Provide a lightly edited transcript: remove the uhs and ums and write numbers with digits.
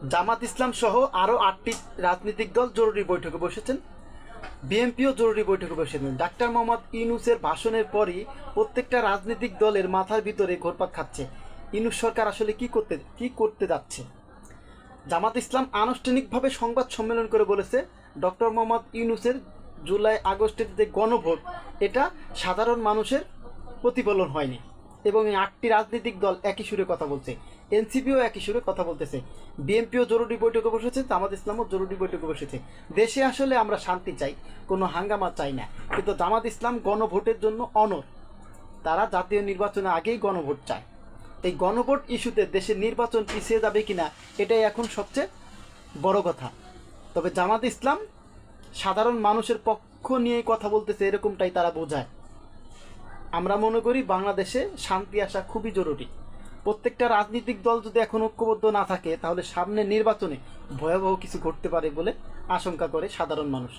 জামাত ইসলাম সহ আরও 8টি রাজনৈতিক দল জরুরি বৈঠকে বসেছেন। বিএনপিও জরুরি বৈঠকে বসেছেন। ডাক্তার মোহাম্মদ ইউনূসের ভাষণের পরই প্রত্যেকটা রাজনৈতিক দলের মাথার ভিতরে ঘুরপাক খাচ্ছে ইউনূস সরকার আসলে কি করতে যাচ্ছে। জামাত ইসলাম আনুষ্ঠানিকভাবে সংবাদ সম্মেলন করে বলেছে, ডক্টর মোহাম্মদ ইউনূসের জুলাই আগস্টের যে গণভোট, এটা সাধারণ মানুষের প্রতিফলন হয়নি। এবং এই 8টি রাজনৈতিক দল একই সুরে কথা বলছে। এনসিপিও একই সুরে কথা বলতেছে। বিএনপিও জরুরি বৈঠকে বসেছে, জামাত ইসলামও জরুরি বৈঠকে বসেছে। দেশে আসলে আমরা শান্তি চাই, কোনো হাঙ্গামা চাই না। কিন্তু জামাত ইসলাম গণভোটের জন্য অনড়। তারা জাতীয় নির্বাচনে আগেই গণভোট চায়। এই গণভোট ইস্যুতে দেশের নির্বাচন পিছিয়ে যাবে কিনা, এটাই এখন সবচেয়ে বড় কথা। তবে জামাত ইসলাম সাধারণ মানুষের পক্ষ নিয়ে কথা বলতেছে, এরকমটাই তারা বোঝায়। আমরা মনে করি বাংলাদেশে শান্তি আসা খুবই জরুরি। প্রত্যেকটা রাজনৈতিক দল যদি এখন ঐক্যবদ্ধ না থাকে, তাহলে সামনে নির্বাচনে ভয়াবহ কিছু ঘটতে পারে বলে আশঙ্কা করে সাধারণ মানুষ।